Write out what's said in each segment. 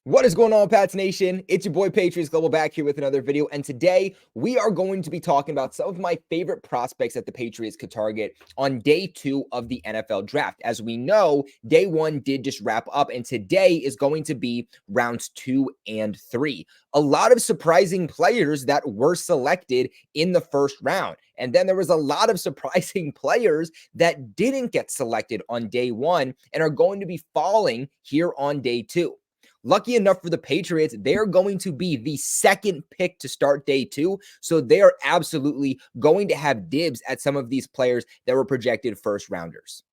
What is going on, Pats Nation? It's your boy Patriots Global back here with another video. And today we are going to be talking about some of my favorite prospects that the Patriots could target on day 2 of the NFL draft. As we know, day 1 did just wrap up, and today is going to be rounds 2 and 3. A lot of surprising players that were selected in the first round. And then there was a lot of surprising players that didn't get selected on day 1 and are going to be falling here on day 2. Lucky enough for the Patriots, they're going to be the second pick to start day 2. So they are absolutely going to have dibs at some of these players that were projected first rounders.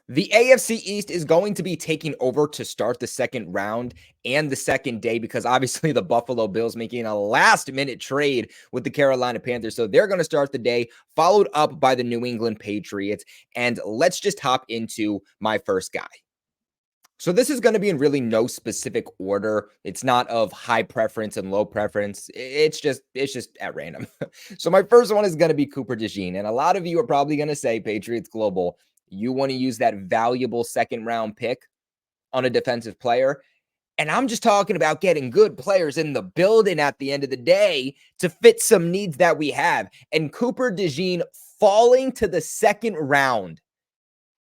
The AFC East is going to be taking over to start the second round and the second day because obviously the Buffalo Bills making a last-minute trade with the Carolina Panthers. So they're going to start the day, followed up by the New England Patriots. And let's just hop into my first guy. So this is going to be in really no specific order. It's not of high preference and low preference. It's just at random. So my first one is going to be Cooper DeJean. And a lot of you are probably going to say, Patriots Global, you want to use that valuable second round pick on a defensive player. And I'm just talking about getting good players in the building at the end of the day to fit some needs that we have. And Cooper DeJean falling to the second round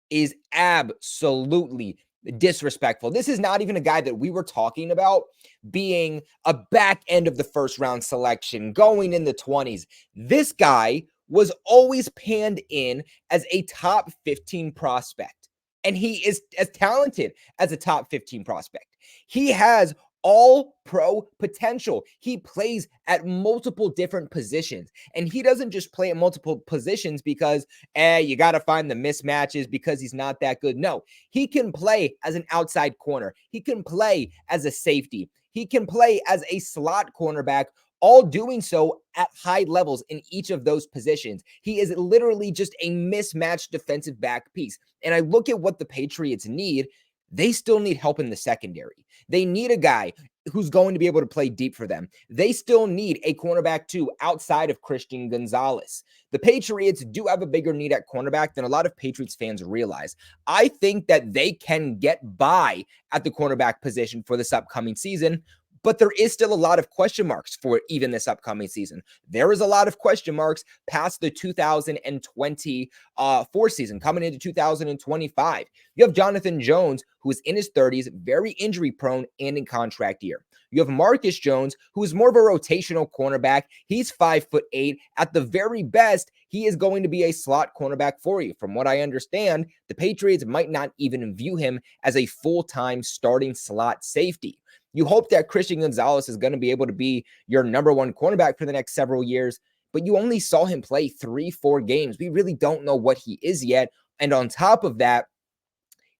is absolutely disrespectful. This is not even a guy that we were talking about being a back end of the first round selection, going in the 20s. This guy was always panned in as a top 15 prospect, and he is as talented as a top 15 prospect. He has all pro potential. He plays at multiple different positions, and he doesn't just play at multiple positions because you got to find the mismatches because he's not that good. No, he can play as an outside corner. He can play as a safety. He can play as a slot cornerback, all doing so at high levels in each of those positions. He is literally just a mismatched defensive back piece. And I look at what the Patriots need. They still need help in the secondary. They need a guy who's going to be able to play deep for them. They still need a cornerback too outside of Christian Gonzalez. The Patriots do have a bigger need at cornerback than a lot of Patriots fans realize. I think that they can get by at the cornerback position for this upcoming season, but there is still a lot of question marks for even this upcoming season. There is a lot of question marks past the 2024 season, coming into 2025. You have Jonathan Jones, who is in his 30s, very injury prone and in contract year. You have Marcus Jones, who is more of a rotational cornerback. He's 5'8". At the very best, he is going to be a slot cornerback for you. From what I understand, the Patriots might not even view him as a full-time starting slot safety. You hope that Christian Gonzalez is going to be able to be your number one cornerback for the next several years, but you only saw him play 3-4 games. We really don't know what he is yet. And on top of that,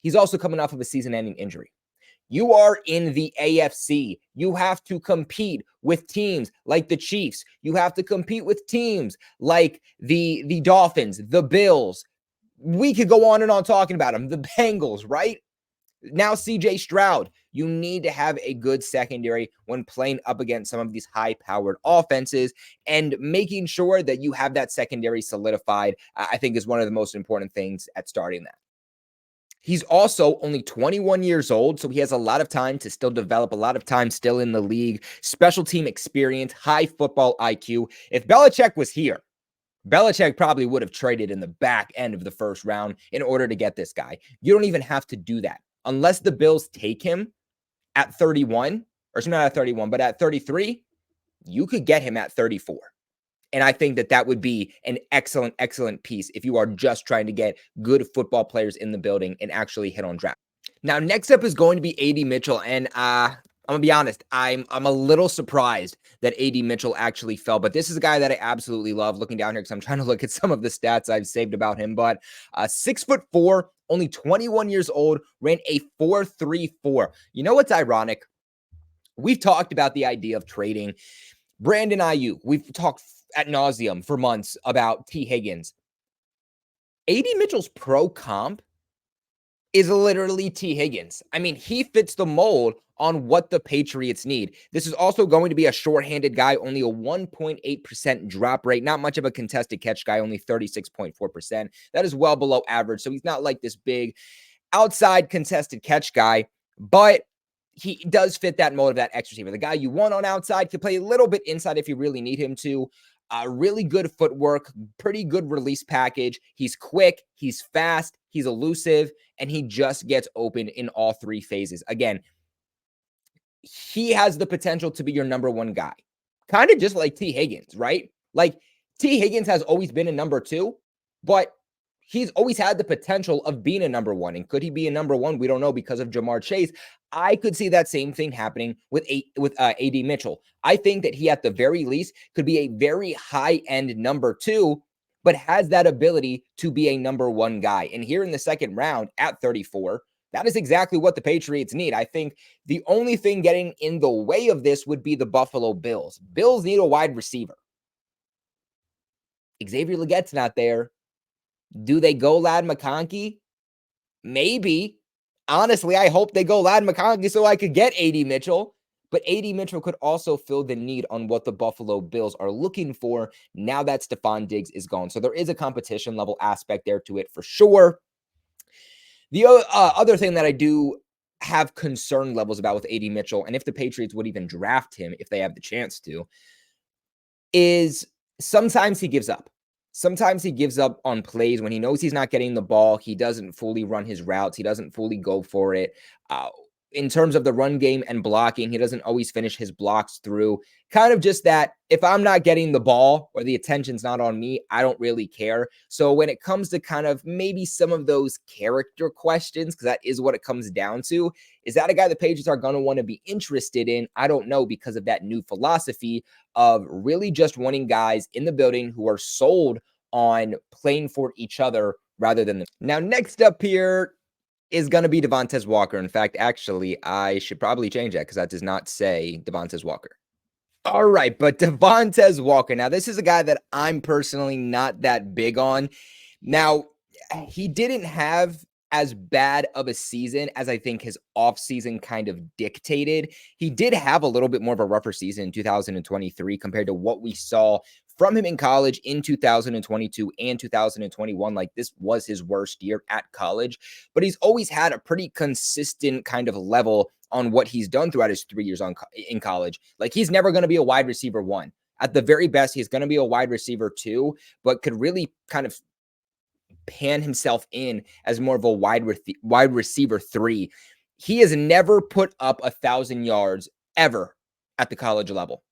he's also coming off of a season-ending injury. You are in the AFC. You have to compete with teams like the Chiefs. You have to compete with teams like the Dolphins, the Bills. We could go on and on talking about them. The Bengals, right? Now, CJ Stroud, you need to have a good secondary when playing up against some of these high-powered offenses, and making sure that you have that secondary solidified, I think, is one of the most important things at starting that. He's also only 21 years old, so he has a lot of time to still develop, a lot of time still in the league, special team experience, high football IQ. If Belichick was here, Belichick probably would have traded in the back end of the first round in order to get this guy. You don't even have to do that. Unless the Bills take him at 31, or not at 31, but at 33, you could get him at 34. And I think that that would be an excellent, excellent piece if you are just trying to get good football players in the building and actually hit on draft. Now, next up is going to be A.D. Mitchell, and I'm gonna be honest, I'm a little surprised that A.D. Mitchell actually fell, but this is a guy that I absolutely love. Looking down here because I'm trying to look at some of the stats I've saved about him, but 6'4", only 21 years old, ran a 4.34. You know what's ironic? We've talked about the idea of trading Brandon Ayuk. We've talked ad nauseum for months about T. Higgins. A.D. Mitchell's pro comp is literally T. Higgins. I mean, he fits the mold on what the Patriots need. This is also going to be a shorthanded guy, only a 1.8% drop rate, not much of a contested catch guy, only 36.4%. That is well below average. So he's not like this big outside contested catch guy, but he does fit that mold of that X receiver. The guy you want on outside can play a little bit inside if you really need him to. Really good footwork, pretty good release package. He's quick, he's fast, he's elusive, and he just gets open in all three phases. Again, he has the potential to be your number one guy. Kind of just like T. Higgins, right? Like T. Higgins has always been a number two, but he's always had the potential of being a number one. And could he be a number one? We don't know because of Jamar Chase. I could see that same thing happening with A.D. Mitchell. I think that he, at the very least, could be a very high-end number two, but has that ability to be a number one guy. And here in the second round at 34, that is exactly what the Patriots need. I think the only thing getting in the way of this would be the Buffalo Bills. Bills need a wide receiver. Xavier Legette's not there. Do they go Ladd McConkey? Maybe. Honestly, I hope they go Ladd McConkey so I could get A.D. Mitchell. But A.D. Mitchell could also fill the need on what the Buffalo Bills are looking for now that Stephon Diggs is gone. So there is a competition level aspect there to it for sure. The other thing that I do have concern levels about with A.D. Mitchell, and if the Patriots would even draft him if they have the chance to, is sometimes he gives up. Sometimes he gives up on plays when he knows he's not getting the ball. He doesn't fully run his routes. He doesn't fully go for it. In terms of the run game and blocking, he doesn't always finish his blocks through. Kind of just that if I'm not getting the ball or the attention's not on me, I don't really care. So when it comes to kind of maybe some of those character questions, because that is what it comes down to, is that a guy the Patriots are going to want to be interested in? I don't know, because of that new philosophy of really just wanting guys in the building who are sold on playing for each other rather than them. Now, next up here is going to be Devontae Walker. In fact, actually, I should probably change that because that does not say Devontae Walker. All right, but Devontae Walker. Now, this is a guy that I'm personally not that big on. Now, he didn't have as bad of a season as I think his offseason kind of dictated. He did have a little bit more of a rougher season in 2023 compared to what we saw from him in college in 2022 and 2021. Like, this was his worst year at college, but he's always had a pretty consistent kind of level on what he's done throughout his 3 years in college. Like, he's never going to be a wide receiver one. At the very best, he's going to be a wide receiver two, but could really kind of pan himself in as more of a wide receiver three. He has never put up 1,000 yards ever at the college level.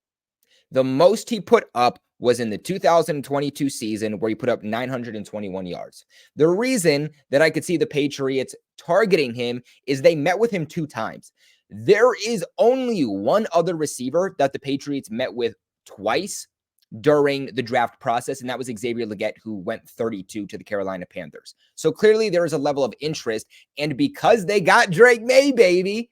The most he put up was in the 2022 season, where he put up 921 yards. The reason that I could see the Patriots targeting him is they met with him 2 times. There is only one other receiver that the Patriots met with twice during the draft process, and that was Xavier Legette, who went 32 to the Carolina Panthers. So clearly there is a level of interest, and because they got Drake Maye, baby,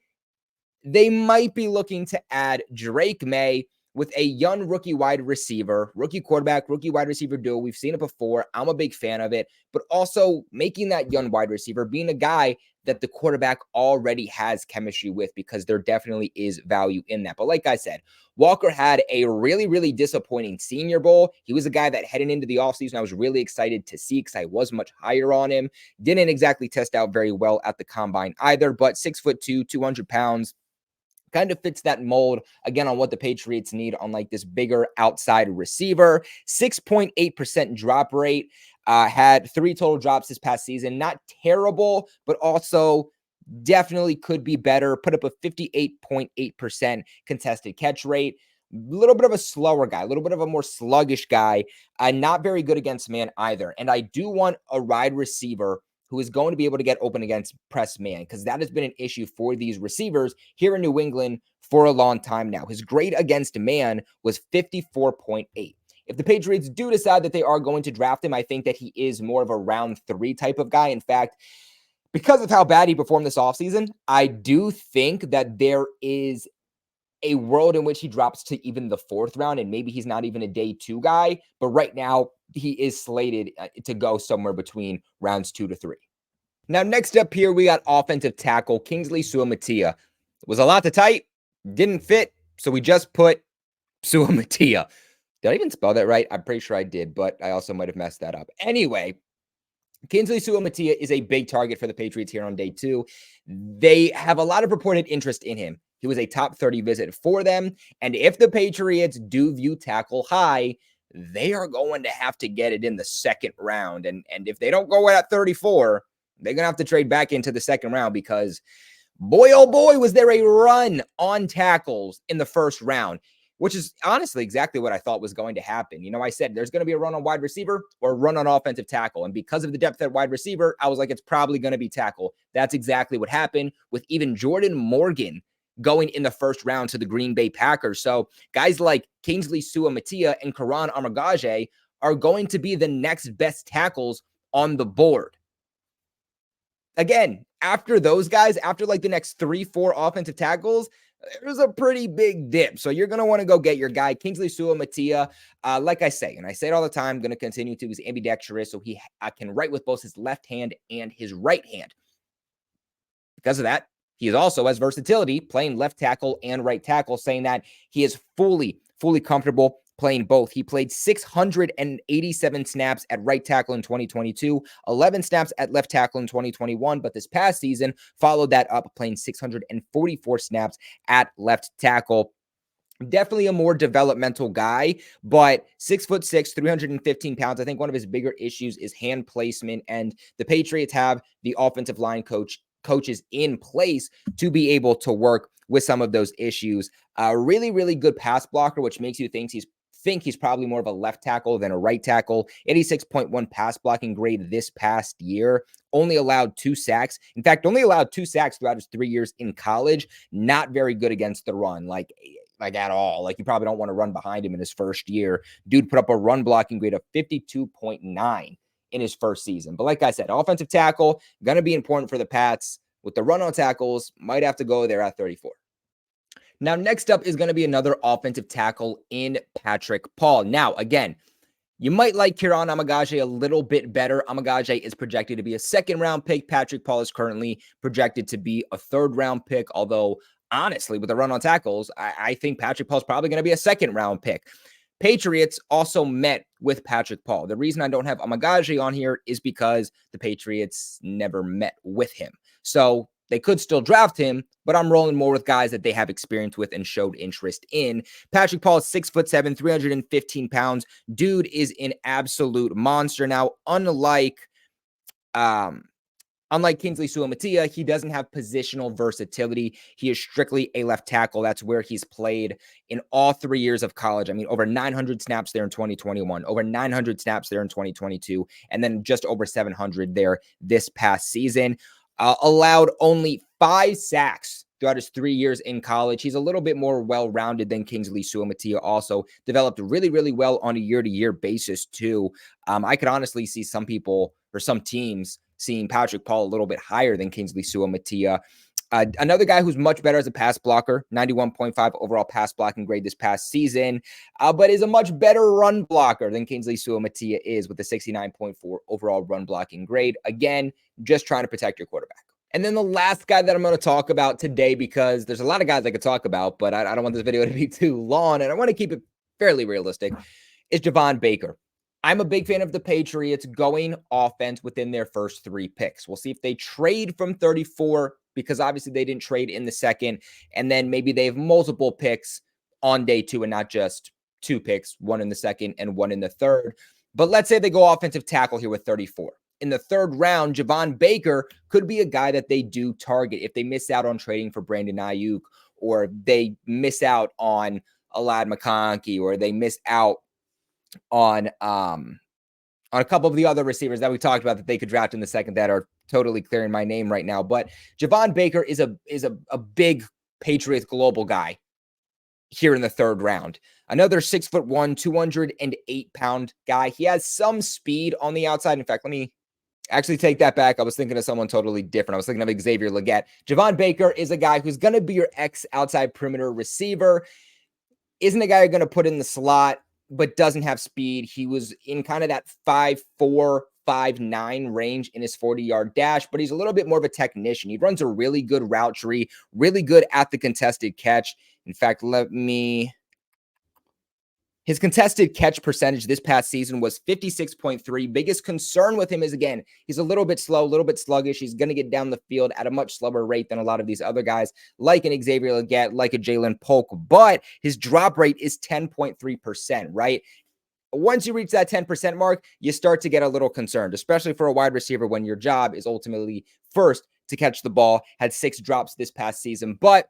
they might be looking to add Drake Maye with a young rookie wide receiver, rookie quarterback, rookie wide receiver duo. We've seen it before. I'm a big fan of it, but also making that young wide receiver being a guy that the quarterback already has chemistry with, because there definitely is value in that. But like I said, Walker had a really, really disappointing Senior Bowl. He was a guy that heading into the offseason I was really excited to see, because I was much higher on him. Didn't exactly test out very well at the combine either, but 6'2", 200 pounds. Kind of fits that mold, again, on what the Patriots need on like this bigger outside receiver. 6.8% drop rate. Had 3 total drops this past season. Not terrible, but also definitely could be better. Put up a 58.8% contested catch rate. A little bit of a slower guy, a little bit of a more sluggish guy. Not very good against man either. And I do want a wide receiver who is going to be able to get open against press man, because that has been an issue for these receivers here in New England for a long time now. His grade against man was 54.8. If the Patriots do decide that they are going to draft him, I think that he is more of a round 3 type of guy. In fact, because of how bad he performed this offseason, I do think that there is a world in which he drops to even the 4th round, and maybe he's not even a day 2 guy. But right now, he is slated to go somewhere between rounds 2 to 3. Now, next up here, we got offensive tackle Kingsley Su Matia. It was a lot to type, didn't fit, so we just put Su Matia. Did I even spell that right? I'm pretty sure I did, but I also might have messed that up. Anyway, Kingsley Su Matia is a big target for the Patriots here on day 2. They have a lot of reported interest in him. He was a top 30 visit for them. And if the Patriots do view tackle high, they are going to have to get it in the second round. And if they don't go at 34, they're going to have to trade back into the second round because boy, oh boy, was there a run on tackles in the first round, which is honestly exactly what I thought was going to happen. You know, I said there's going to be a run on wide receiver or a run on offensive tackle. And because of the depth at wide receiver, I was like, it's probably going to be tackle. That's exactly what happened with even Jordan Morgan going in the first round to the Green Bay Packers. So guys like Kingsley Su Matia and Karan Armagaj are going to be the next best tackles on the board. Again, after those guys, after like the next 3-4 offensive tackles, there's a pretty big dip. So you're going to want to go get your guy, Kingsley Su Matia. Like I say, and I say it all the time, I'm going to continue to, he's ambidextrous, so he can write with both his left hand and his right hand. Because of that, he is also has versatility playing left tackle and right tackle, saying that he is fully comfortable playing both. He played 687 snaps at right tackle in 2022, 11 snaps at left tackle in 2021, but this past season followed that up, playing 644 snaps at left tackle. Definitely a more developmental guy, but 6'6", 315 pounds. I think one of his bigger issues is hand placement, and the Patriots have the offensive line coaches in place to be able to work with some of those issues. Really good pass blocker, which makes you think he's probably more of a left tackle than a right tackle. 86.1 pass blocking grade this past year. Only allowed 2 sacks. In fact, only allowed 2 sacks throughout his 3 years in college. Not very good against the run, like at all. Like, you probably don't want to run behind him in his first year. Dude put up a run blocking grade of 52.9 in his first season. But like I said, offensive tackle, going to be important for the Pats. With the run on tackles, might have to go there at 34. Now, next up is going to be another offensive tackle in Patrick Paul. Now, again, you might like Karan Armagaj a little bit better. Armagaj is projected to be a second-round pick. Patrick Paul is currently projected to be a third-round pick, although honestly, with the run on tackles, I think Patrick Paul is probably going to be a second-round pick. Patriots also met with Patrick Paul. The reason I don't have Armagaj on here is because the Patriots never met with him. So they could still draft him, but I'm rolling more with guys that they have experience with and showed interest in. Patrick Paul is 6'7", 315 pounds. Dude is an absolute monster. Now, unlike Kingsley Su Matia, he doesn't have positional versatility. He is strictly a left tackle. That's where he's played in all 3 years of college. I mean, over 900 snaps there in 2021, over 900 snaps there in 2022, and then just over 700 there this past season. Allowed only 5 sacks throughout his 3 years in college. He's a little bit more well-rounded than Kingsley Su Matia. Also developed really well on a year-to-year basis too. I could honestly see some people or some teams seeing Patrick Paul a little bit higher than Kingsley Su Matia. Another guy who's much better as a pass blocker, 91.5 overall pass blocking grade this past season, but is a much better run blocker than Kingsley Su Matia is with a 69.4 overall run blocking grade. Again, just trying to protect your quarterback. And then the last guy that I'm going to talk about today, because there's a lot of guys I could talk about, but I don't want this video to be too long, and I want to keep it fairly realistic, is Javon Baker. I'm a big fan of the Patriots going offense within their first 3 picks. We'll see if they trade from 34, because obviously they didn't trade in the second, and then maybe they have multiple picks on day 2 and not just 2 picks, 1 in the second and 1 in the third. But let's say they go offensive tackle here with 34. In the third round, Javon Baker could be a guy that they do target if they miss out on trading for Brandon Ayuk, or they miss out on Alad McConkey, or they miss out on a couple of the other receivers that we talked about that they could draft in the second that are totally clearing my name right now. But Javon Baker is a big Patriots Global guy here in the third round. Another 6'1", 208-pound guy. He has some speed on the outside. In fact, let me actually take that back. I was thinking of someone totally different. I was thinking of Xavier Legette. Javon Baker is a guy who's going to be your outside perimeter receiver. Isn't a guy you're going to put in the slot, but doesn't have speed. He was in kind of that 5'4", 5'9" range in his 40-yard dash, but he's a little bit more of a technician. He runs a really good route tree, really good at the contested catch. In fact, his contested catch percentage this past season was 56.3. Biggest concern with him is, again, he's a little bit slow, a little bit sluggish. He's going to get down the field at a much slower rate than a lot of these other guys, like an Xavier Legette, like a Jalen Polk, but his drop rate is 10.3%, right? Once you reach that 10% mark, you start to get a little concerned, especially for a wide receiver when your job is ultimately first to catch the ball. Had 6 drops this past season, but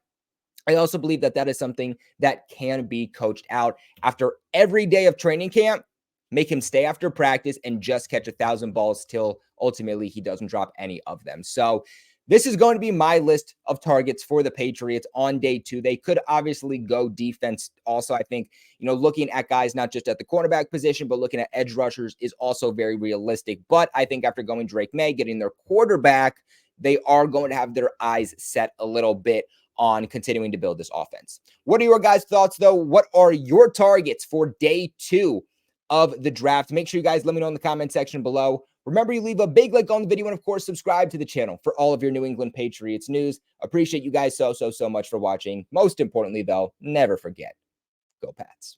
I also believe that that is something that can be coached out. After every day of training camp, make him stay after practice and just catch 1,000 balls till ultimately he doesn't drop any of them. So this is going to be my list of targets for the Patriots on day 2. They could obviously go defense also. I think, looking at guys not just at the cornerback position, but looking at edge rushers is also very realistic. But I think after going Drake Maye, getting their quarterback, they are going to have their eyes set a little bit on continuing to build this offense. What are your guys' thoughts, though? What are your targets for day 2 of the draft? Make sure you guys let me know in the comment section below. Remember, you leave a big like on the video and, of course, subscribe to the channel for all of your New England Patriots news. Appreciate you guys so much for watching. Most importantly, though, never forget, go Pats.